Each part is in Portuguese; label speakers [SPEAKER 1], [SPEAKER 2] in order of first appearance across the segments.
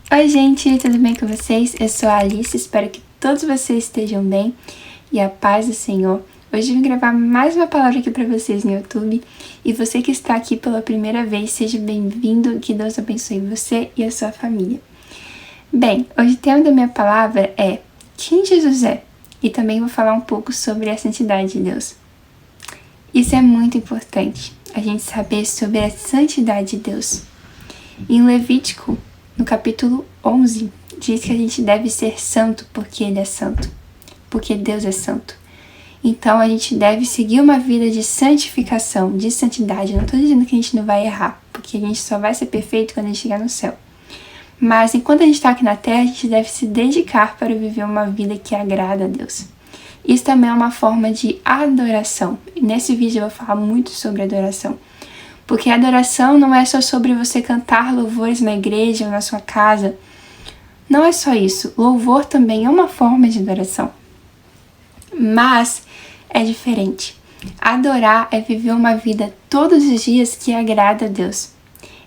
[SPEAKER 1] Oi gente, tudo bem com vocês? Eu sou a Alice, espero que todos vocês estejam bem e a paz do Senhor. Hoje eu vim gravar mais uma palavra aqui para vocês no YouTube e você que está aqui pela primeira vez, seja bem-vindo, que Deus abençoe você e a sua família. Bem, hoje o tema da minha palavra é quem Jesus é e também vou falar um pouco sobre a santidade de Deus. Isso é muito importante, a gente saber sobre a santidade de Deus. Em Levítico, no capítulo 11, diz que a gente deve ser santo porque Ele é santo, porque Deus é santo. Então a gente deve seguir uma vida de santificação, de santidade. Eu não estou dizendo que a gente não vai errar, porque a gente só vai ser perfeito quando a gente chegar no céu. Mas enquanto a gente está aqui na terra, a gente deve se dedicar para viver uma vida que agrada a Deus. Isso também é uma forma de adoração. E nesse vídeo eu vou falar muito sobre adoração. Porque a adoração não é só sobre você cantar louvores na igreja ou na sua casa. Não é só isso. Louvor também é uma forma de adoração. Mas é diferente. Adorar é viver uma vida todos os dias que agrada a Deus.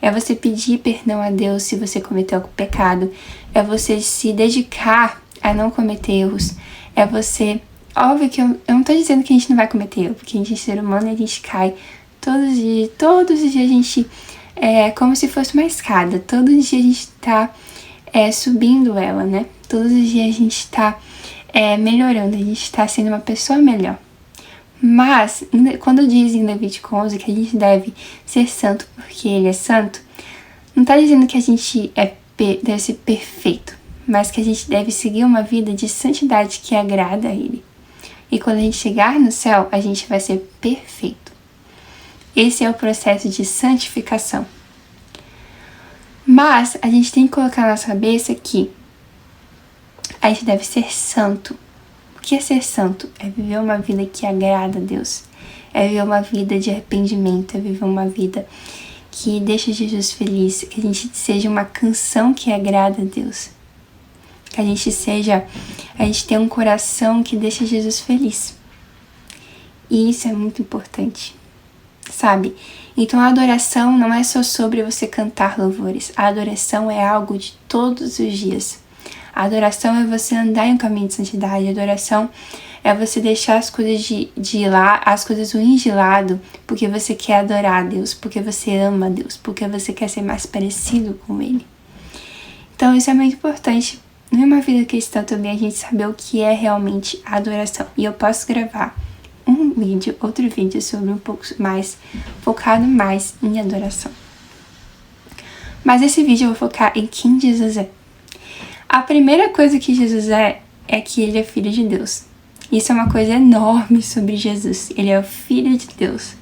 [SPEAKER 1] É você pedir perdão a Deus se você cometeu algum pecado. É você se dedicar a não cometer erros. É você... Óbvio que eu não tô dizendo que a gente não vai cometer erro, porque a gente é ser humano e a gente cai. Todos os dias a gente é como se fosse uma escada. Todo dia a gente tá subindo ela, né? Todos os dias a gente tá melhorando, a gente tá sendo uma pessoa melhor. Mas, quando diz em Levítico 11 que a gente deve ser santo porque Ele é santo, não tá dizendo que a gente deve ser perfeito, mas que a gente deve seguir uma vida de santidade que agrada a Ele. E quando a gente chegar no céu, a gente vai ser perfeito. Esse é o processo de santificação. Mas a gente tem que colocar na nossa cabeça que a gente deve ser santo. O que é ser santo? É viver uma vida que agrada a Deus. É viver uma vida de arrependimento. É viver uma vida que deixa Jesus feliz. Que a gente seja uma canção que agrada a Deus. Que a gente tenha um coração que deixa Jesus feliz. E isso é muito importante. Sabe? Então a adoração não é só sobre você cantar louvores. A adoração é algo de todos os dias. A adoração é você andar em um caminho de santidade. A adoração é você deixar as coisas as coisas ruins de lado, porque você quer adorar a Deus, porque você ama a Deus, porque você quer ser mais parecido com Ele. Então isso é muito importante. Numa vida cristã também a gente saber o que é realmente a adoração. E eu posso gravar outro vídeo sobre um pouco mais, focado mais em adoração. Mas esse vídeo eu vou focar em quem Jesus é. A primeira coisa que Jesus é que Ele é Filho de Deus. Isso é uma coisa enorme sobre Jesus. Ele é o Filho de Deus.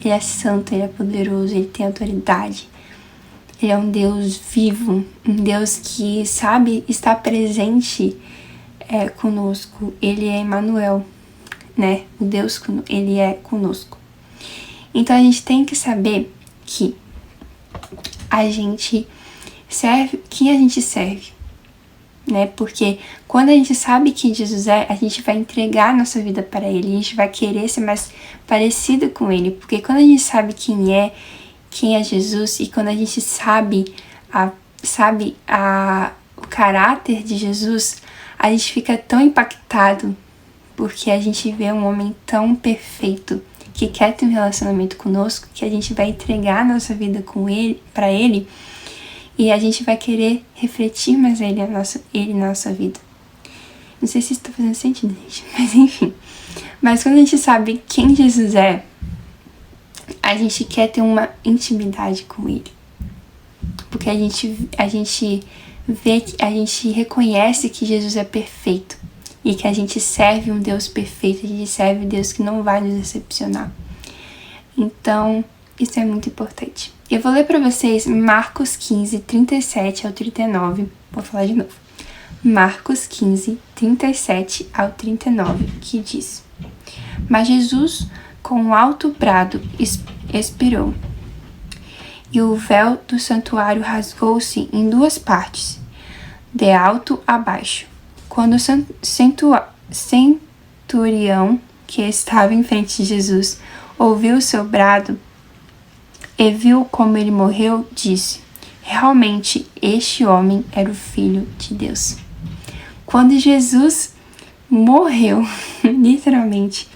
[SPEAKER 1] Ele é santo, Ele é poderoso, Ele tem autoridade. Ele é um Deus vivo, um Deus que sabe estar presente conosco. Ele é Emmanuel. Né? O Deus, Ele é conosco. Então a gente tem que saber que a gente serve, quem a gente serve, né? Porque quando a gente sabe quem Jesus é, a gente vai entregar a nossa vida para Ele, a gente vai querer ser mais parecido com Ele, porque quando a gente sabe quem é Jesus, e quando a gente sabe o caráter de Jesus, a gente fica tão impactado, porque a gente vê um homem tão perfeito que quer ter um relacionamento conosco, que a gente vai entregar a nossa vida para Ele, e a gente vai querer refletir mais Ele na nossa vida. Não sei se isso está fazendo sentido, gente, mas enfim. Mas quando a gente sabe quem Jesus é, a gente quer ter uma intimidade com Ele. Porque a gente reconhece que Jesus é perfeito. E que a gente serve um Deus perfeito, a gente serve um Deus que não vai nos decepcionar. Então, isso é muito importante. Eu vou ler para vocês Marcos 15, 37 ao 39. Vou falar de novo. Marcos 15, 37 ao 39, que diz: Mas Jesus, com um alto brado, expirou. E o véu do santuário rasgou-se em duas partes, de alto a baixo. Quando o centurião que estava em frente de Jesus ouviu o seu brado e viu como ele morreu, disse: realmente este homem era o Filho de Deus. Quando Jesus morreu, literalmente,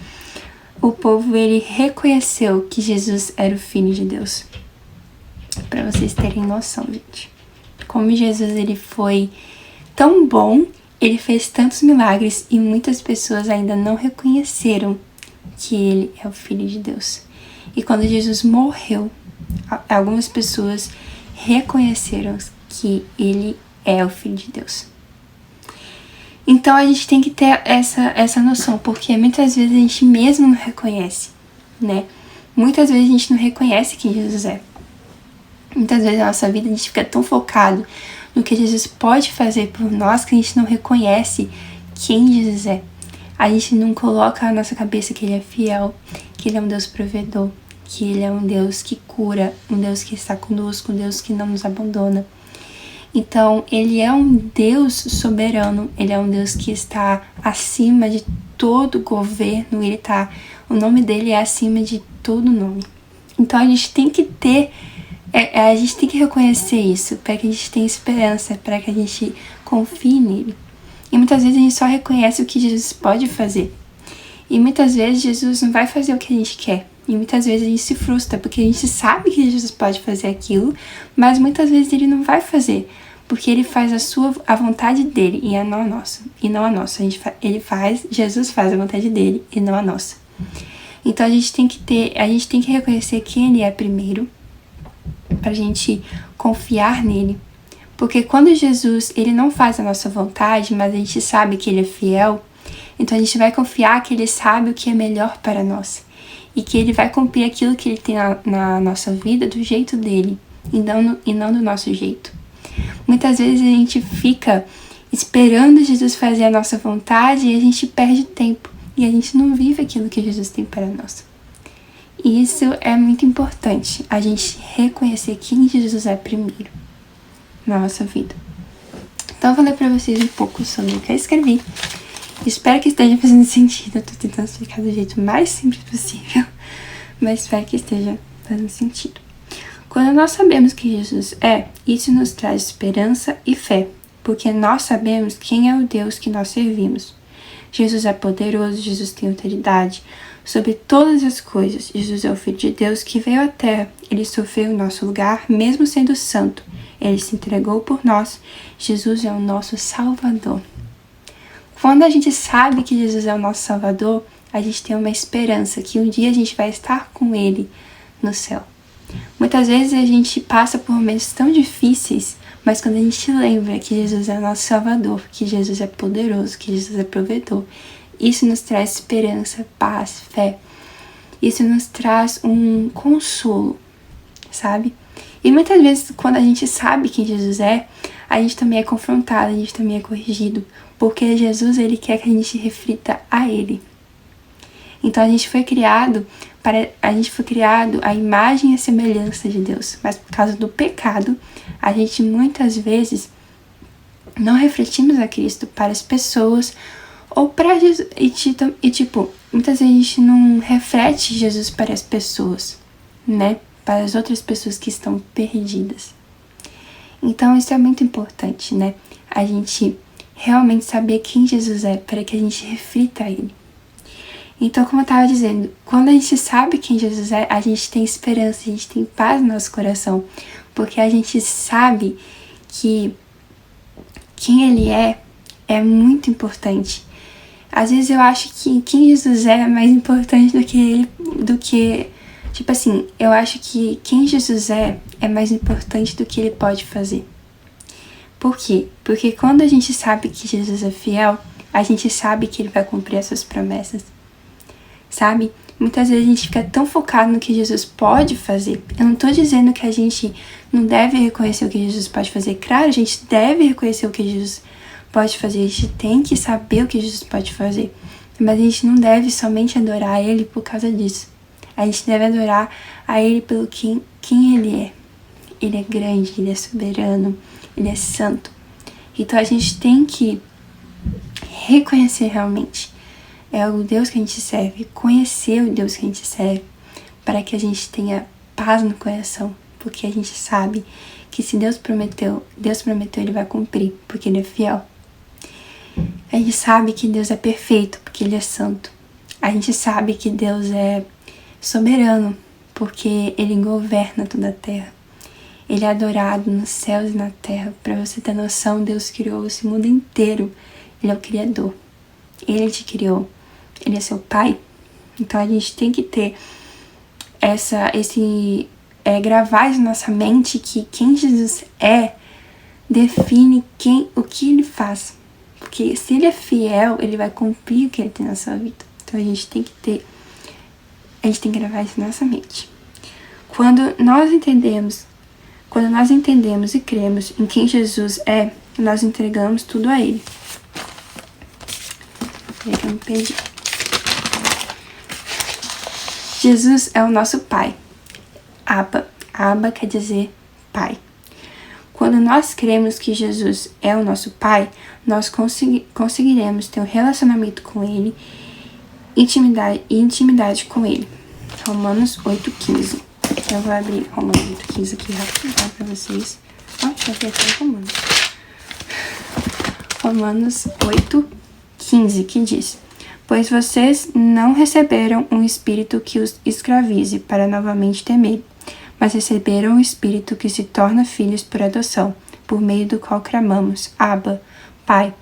[SPEAKER 1] o povo ele reconheceu que Jesus era o Filho de Deus. Para vocês terem noção, gente. Como Jesus ele foi tão bom, ele fez tantos milagres e muitas pessoas ainda não reconheceram que ele é o Filho de Deus. E quando Jesus morreu, algumas pessoas reconheceram que ele é o Filho de Deus. Então a gente tem que ter essa noção, porque muitas vezes a gente mesmo não reconhece, né? Muitas vezes a gente não reconhece quem Jesus é. Muitas vezes na nossa vida a gente fica tão focado no que Jesus pode fazer por nós que a gente não reconhece quem Jesus é. A gente não coloca na nossa cabeça que ele é fiel, que ele é um Deus provedor, que ele é um Deus que cura, um Deus que está conosco, um Deus que não nos abandona. Então, ele é um Deus soberano, ele é um Deus que está acima de todo governo, o nome dele é acima de todo nome. Então, a gente tem que a gente tem que reconhecer isso, para que a gente tenha esperança, para que a gente confie nele. E muitas vezes a gente só reconhece o que Jesus pode fazer. E muitas vezes Jesus não vai fazer o que a gente quer. E muitas vezes a gente se frustra, porque a gente sabe que Jesus pode fazer aquilo, mas muitas vezes ele não vai fazer, porque ele faz a vontade dele e não a nossa. E não a nossa. Jesus faz a vontade dele e não a nossa. Então a gente tem que reconhecer quem ele é primeiro, pra gente confiar nele. Porque quando Jesus, ele não faz a nossa vontade, mas a gente sabe que ele é fiel, então a gente vai confiar que ele sabe o que é melhor para nós. E que ele vai cumprir aquilo que ele tem na nossa vida do jeito dele, e não do nosso jeito. Muitas vezes a gente fica esperando Jesus fazer a nossa vontade e a gente perde tempo. E a gente não vive aquilo que Jesus tem para nós. E isso é muito importante, a gente reconhecer quem Jesus é primeiro na nossa vida. Então eu vou ler para vocês um pouco sobre o que eu escrevi. Espero que esteja fazendo sentido. Eu tô tentando explicar do jeito mais simples possível, mas espero que esteja fazendo sentido. Quando nós sabemos quem Jesus é, isso nos traz esperança e fé, porque nós sabemos quem é o Deus que nós servimos. Jesus é poderoso, Jesus tem autoridade sobre todas as coisas. Jesus é o Filho de Deus que veio à Terra. Ele sofreu em nosso lugar, mesmo sendo santo. Ele se entregou por nós. Jesus é o nosso Salvador. Quando a gente sabe que Jesus é o nosso Salvador, a gente tem uma esperança que um dia a gente vai estar com Ele no céu. Muitas vezes a gente passa por momentos tão difíceis, mas quando a gente lembra que Jesus é o nosso Salvador, que Jesus é poderoso, que Jesus é provedor, isso nos traz esperança, paz, fé. Isso nos traz um consolo, sabe? E muitas vezes, quando a gente sabe quem Jesus é, a gente também é confrontado, a gente também é corrigido, porque Jesus, ele quer que a gente reflita a ele. Então a gente foi criado à imagem e à semelhança de Deus, mas por causa do pecado, a gente muitas vezes não refletimos a Cristo para as pessoas ou para Jesus, muitas vezes a gente não reflete Jesus para as pessoas, né? Para as outras pessoas que estão perdidas. Então isso é muito importante, né? A gente realmente saber quem Jesus é, para que a gente reflita a Ele. Então, como eu estava dizendo, quando a gente sabe quem Jesus é, a gente tem esperança, a gente tem paz no nosso coração, porque a gente sabe que quem Ele é muito importante. Às vezes eu acho que quem Jesus é mais importante eu acho que quem Jesus é mais importante do que Ele pode fazer. Por quê? Porque quando a gente sabe que Jesus é fiel, a gente sabe que Ele vai cumprir as suas promessas. Sabe? Muitas vezes a gente fica tão focado no que Jesus pode fazer. Eu não estou dizendo que a gente não deve reconhecer o que Jesus pode fazer. Claro, a gente deve reconhecer o que Jesus pode fazer. A gente tem que saber o que Jesus pode fazer. Mas a gente não deve somente adorar a Ele por causa disso. A gente deve adorar a Ele pelo quem Ele é. Ele é grande, Ele é soberano, Ele é santo. Então a gente tem que reconhecer realmente é o Deus que a gente serve, conhecer o Deus que a gente serve, para que a gente tenha paz no coração, porque a gente sabe que se Deus prometeu, Ele vai cumprir, porque Ele é fiel. A gente sabe que Deus é perfeito, porque Ele é santo. A gente sabe que Deus é soberano, porque Ele governa toda a terra. Ele é adorado nos céus e na terra. Para você ter noção, Deus criou esse mundo inteiro. Ele é o Criador. Ele te criou. Ele é seu Pai. Então a gente tem que ter gravar na nossa mente que quem Jesus é define o que Ele faz. Porque se Ele é fiel, Ele vai cumprir o que Ele tem na sua vida. Então a gente tem que gravar isso na nossa mente. Quando nós entendemos e cremos em quem Jesus é, nós entregamos tudo a Ele. Peraí que eu me perdi. Jesus é o nosso Pai. Abba. Abba quer dizer Pai. Quando nós cremos que Jesus é o nosso Pai, nós conseguiremos ter um relacionamento com Ele e intimidade com Ele. Romanos 8,15. Eu vou abrir Romanos 8,15 aqui rápido para vocês. Já apertei Romanos. Romanos 8,15, que diz: Pois vocês não receberam um espírito que os escravize para novamente temer, mas receberam um espírito que se torna filhos por adoção, por meio do qual clamamos, Abba, Pai.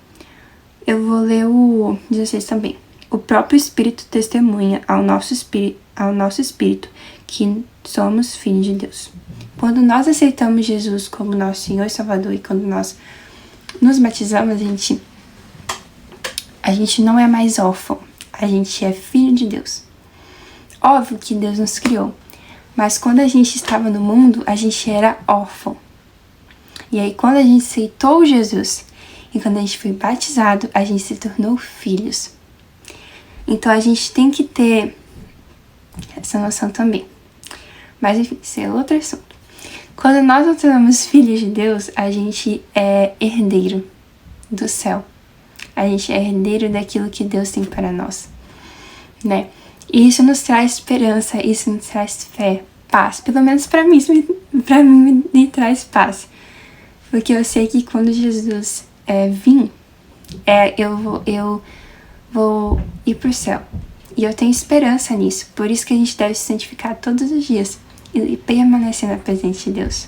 [SPEAKER 1] Eu vou ler o 16 também. O próprio Espírito testemunha ao nosso espírito que somos filhos de Deus. Quando nós aceitamos Jesus como nosso Senhor e Salvador e quando nós nos batizamos, a gente não é mais órfão, a gente é filho de Deus. Óbvio que Deus nos criou, mas quando a gente estava no mundo, a gente era órfão. E aí quando a gente aceitou Jesus e quando a gente foi batizado, a gente se tornou filhos. Então a gente tem que ter essa noção também. Mas enfim, isso é outro assunto. Quando nós nos tornamos filhos de Deus, a gente é herdeiro do céu. A gente é herdeiro daquilo que Deus tem para nós, né? E isso nos traz esperança, isso nos traz fé, paz. Pelo menos para mim me traz paz. Porque eu sei que quando Jesus vir, eu vou ir pro céu. E eu tenho esperança nisso. Por isso que a gente deve se santificar todos os dias e permanecer na presença de Deus.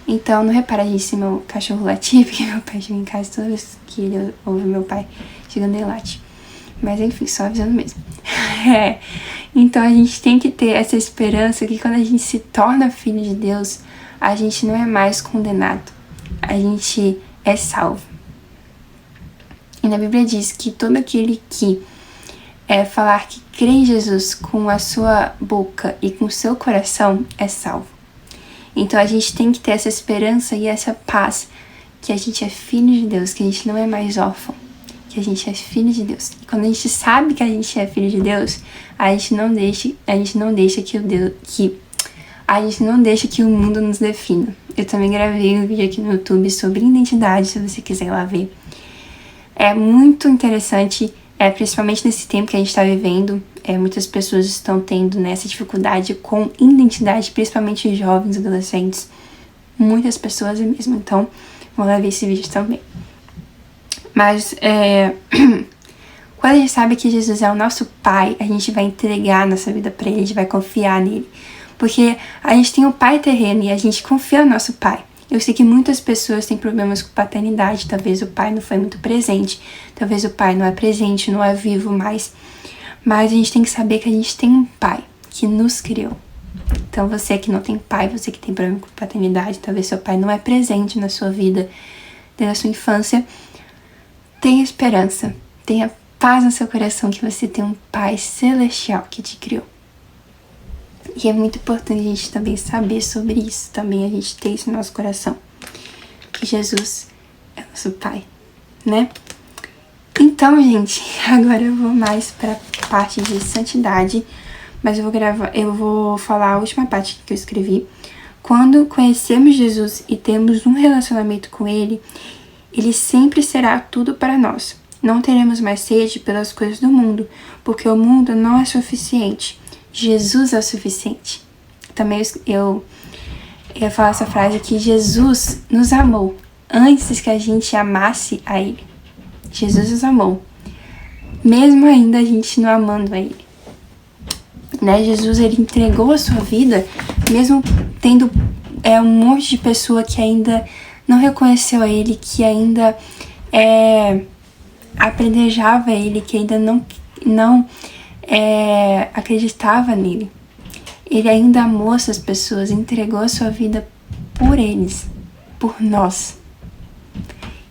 [SPEAKER 1] Então, não repara se meu cachorro latir, porque meu pai chega em casa toda vez que ele ouve meu pai chegando, ele late. Mas enfim, só avisando mesmo. Então a gente tem que ter essa esperança que quando a gente se torna filho de Deus, a gente não é mais condenado. A gente é salvo. E na Bíblia diz que todo aquele que falar que crê em Jesus com a sua boca e com o seu coração é salvo. Então a gente tem que ter essa esperança e essa paz que a gente é filho de Deus, que a gente não é mais órfão, que a gente é filho de Deus. E quando a gente sabe que a gente é filho de Deus, a gente não deixa que o mundo nos defina. Eu também gravei um vídeo aqui no YouTube sobre identidade, se você quiser ir lá ver. É muito interessante, principalmente nesse tempo que a gente está vivendo. Muitas pessoas estão tendo essa dificuldade com identidade, principalmente jovens, adolescentes. Muitas pessoas mesmo, então vou lá ver esse vídeo também. Mas quando a gente sabe que Jesus é o nosso Pai, a gente vai entregar a nossa vida para Ele, a gente vai confiar nele. Porque a gente tem um pai terreno e a gente confia no nosso pai. Eu sei que muitas pessoas têm problemas com paternidade, talvez o pai não foi muito presente, talvez o pai não é presente, não é vivo mais. Mas a gente tem que saber que a gente tem um pai que nos criou. Então você que não tem pai, você que tem problema com paternidade, talvez seu pai não é presente na sua vida, desde a sua infância, tenha esperança, tenha paz no seu coração que você tem um pai celestial que te criou. E é muito importante a gente também saber sobre isso, também a gente ter isso no nosso coração, que Jesus é nosso pai, né? Então, gente, agora eu vou mais para a parte de santidade, mas eu vou falar a última parte que eu escrevi. Quando conhecemos Jesus e temos um relacionamento com Ele, Ele sempre será tudo para nós. Não teremos mais sede pelas coisas do mundo, porque o mundo não é suficiente. Jesus é o suficiente. Também eu Eu ia falar essa frase que Jesus nos amou antes que a gente amasse a Ele. Jesus nos amou, mesmo ainda a gente não amando a Ele. Né? Jesus, Ele entregou a sua vida, mesmo tendo um monte de pessoa que ainda não reconheceu a Ele, que ainda apedrejava Ele, que ainda não acreditava nele. Ele ainda amou essas pessoas, entregou a sua vida por eles, por nós.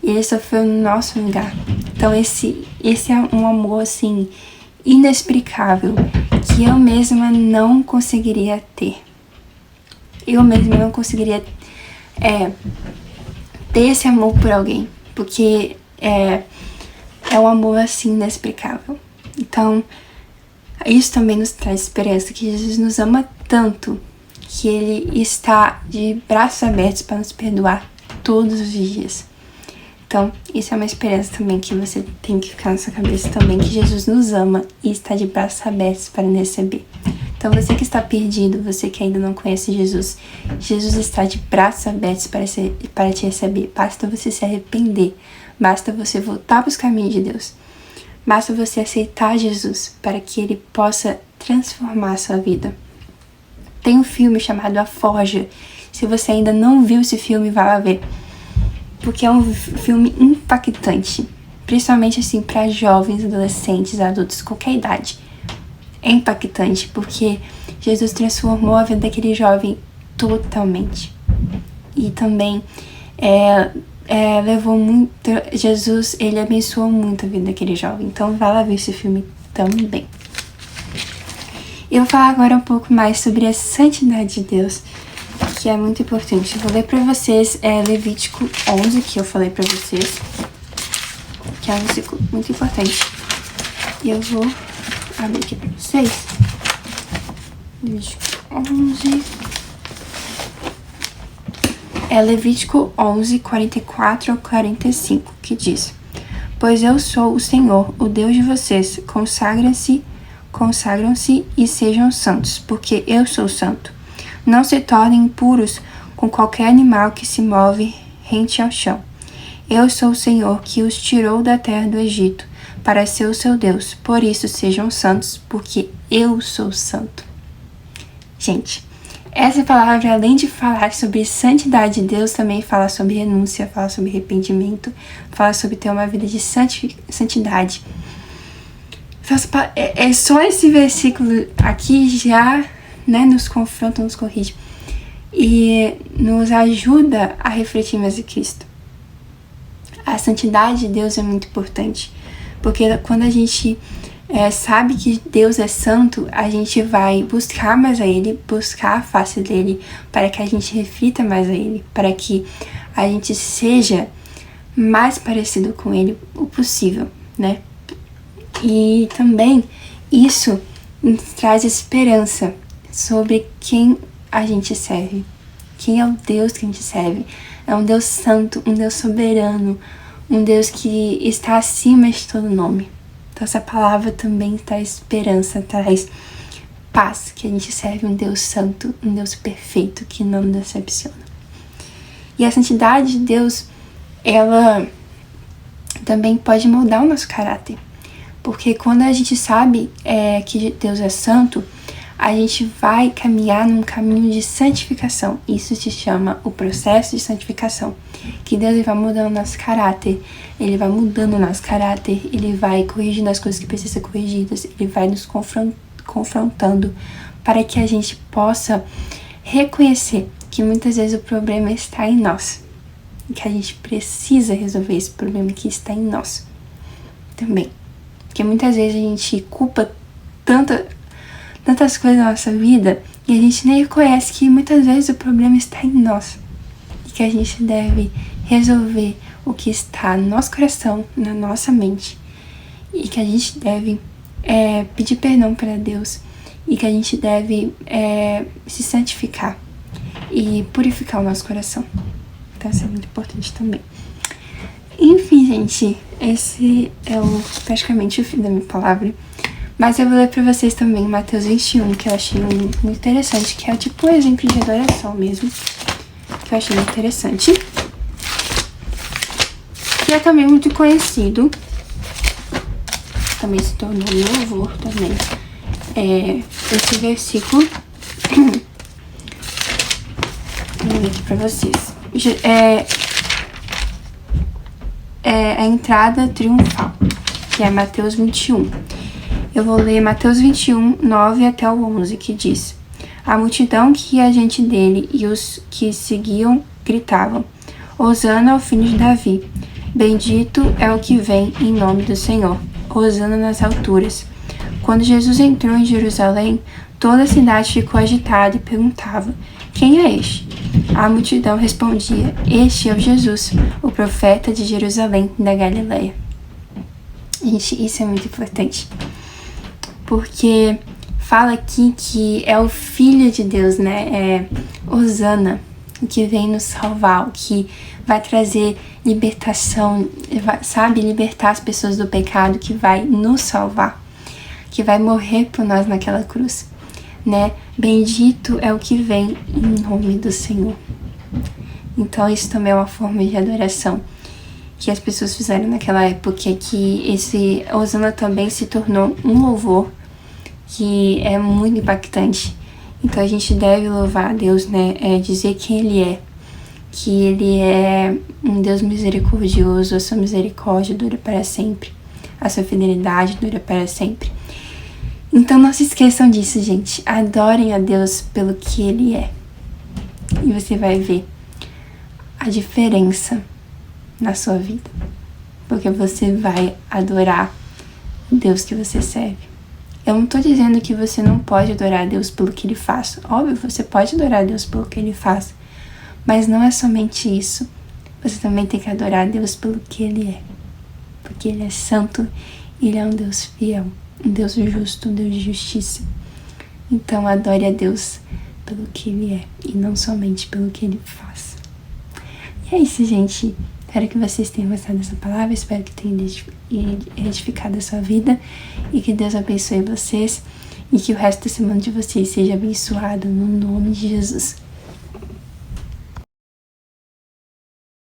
[SPEAKER 1] E Ele sofreu no nosso lugar. Então esse é um amor assim inexplicável, que eu mesma não conseguiria ter. Eu mesma não conseguiria ter esse amor por alguém, porque é um amor assim inexplicável. Então isso também nos traz esperança, que Jesus nos ama tanto que Ele está de braços abertos para nos perdoar todos os dias. Então, isso é uma esperança também que você tem que ficar na sua cabeça também, que Jesus nos ama e está de braços abertos para nos receber. Então, você que está perdido, você que ainda não conhece Jesus, Jesus está de braços abertos para te receber. Basta você se arrepender, basta você voltar para os caminhos de Deus. Basta você aceitar Jesus para que Ele possa transformar a sua vida. Tem um filme chamado A Forja. Se você ainda não viu esse filme, vá lá ver. Porque é um filme impactante. Principalmente assim para jovens, adolescentes, adultos, qualquer idade. É impactante porque Jesus transformou a vida daquele jovem totalmente. E também levou muito... Jesus, Ele abençoou muito a vida daquele jovem. Então vá lá ver esse filme também. Eu vou falar agora um pouco mais sobre a santidade de Deus, que é muito importante. Eu vou ler pra vocês Levítico 11, que eu falei pra vocês, que é um versículo muito importante. E eu vou abrir aqui pra vocês. Levítico 11... Levítico 11, 44 ao 45, que diz: Pois eu sou o Senhor, o Deus de vocês, consagram-se e sejam santos, porque eu sou santo. Não se tornem impuros com qualquer animal que se move rente ao chão. Eu sou o Senhor que os tirou da terra do Egito, para ser o seu Deus. Por isso sejam santos, porque eu sou santo. Gente, essa palavra, além de falar sobre santidade de Deus, também fala sobre renúncia, fala sobre arrependimento, fala sobre ter uma vida de santidade. Só esse versículo aqui já nos confronta, nos corrige e nos ajuda a refletir mais em Cristo. A santidade de Deus é muito importante, porque quando a gente sabe que Deus é santo, a gente vai buscar mais a Ele, buscar a face dEle, para que a gente reflita mais a Ele, para que a gente seja mais parecido com Ele o possível, né? E também isso nos traz esperança sobre quem a gente serve, quem é o Deus que a gente serve. É um Deus santo, um Deus soberano, um Deus que está acima de todo nome. Então essa palavra também traz esperança, traz paz, que a gente serve um Deus santo, um Deus perfeito, que não nos decepciona. E a santidade de Deus, ela também pode moldar o nosso caráter. Porque quando a gente sabe que Deus é santo, a gente vai caminhar num caminho de santificação. Isso se chama o processo de santificação. Que Deus vai mudando o nosso caráter, Ele vai mudando o nosso caráter, Ele vai corrigindo as coisas que precisam ser corrigidas, Ele vai nos confrontando para que a gente possa reconhecer que muitas vezes o problema está em nós. E que a gente precisa resolver esse problema que está em nós também. Porque muitas vezes a gente culpa tantas coisas na nossa vida e a gente nem reconhece que muitas vezes o problema está em nós. E que a gente deve resolver o que está no nosso coração, na nossa mente. E que a gente deve pedir perdão para Deus. E que a gente deve se santificar e purificar o nosso coração. Então isso é muito importante também. Enfim, gente, esse é praticamente o fim da minha palavra. Mas eu vou ler pra vocês também Mateus 21, que eu achei muito interessante, que é tipo um exemplo de adoração mesmo. eu achei interessante. Que é também muito conhecido. Também se tornou louvor também. Esse versículo. Vou ler aqui pra vocês. É a entrada triunfal, que é Mateus 21. Eu vou ler Mateus 21, 9 até o 11, que diz: A multidão que ia diante dele e os que seguiam gritavam: Hosana ao filho de Davi. Bendito é o que vem em nome do Senhor. Hosana nas alturas. Quando Jesus entrou em Jerusalém, toda a cidade ficou agitada e perguntava: Quem é este? A multidão respondia: Este é o Jesus, o profeta de Jerusalém da Galileia. Gente, isso é muito importante, porque fala aqui que é o Filho de Deus, né? É Hosana, o que vem nos salvar, o que vai trazer libertação, sabe? Libertar as pessoas do pecado, que vai nos salvar, que vai morrer por nós naquela cruz, né? Bendito é o que vem em nome do Senhor. Então isso também é uma forma de adoração que as pessoas fizeram naquela época, que esse Hosana também se tornou um louvor que é muito impactante. Então a gente deve louvar a Deus, né? Dizer quem Ele é, que Ele é um Deus misericordioso, a sua misericórdia dura para sempre, a sua fidelidade dura para sempre. Então não se esqueçam disso, gente. Adorem a Deus pelo que Ele é. E você vai ver a diferença na sua vida, porque você vai adorar o Deus que você serve. Eu não tô dizendo que você não pode adorar a Deus pelo que Ele faz. Óbvio, você pode adorar a Deus pelo que Ele faz, mas não é somente isso. Você também tem que adorar a Deus pelo que Ele é, porque Ele é santo, Ele é um Deus fiel, um Deus justo, um Deus de justiça. Então adore a Deus pelo que Ele é e não somente pelo que Ele faz. E é isso, gente. Espero que vocês tenham gostado dessa palavra, espero que tenha edificado a sua vida e que Deus abençoe vocês e que o resto da semana de vocês seja abençoado no nome de Jesus.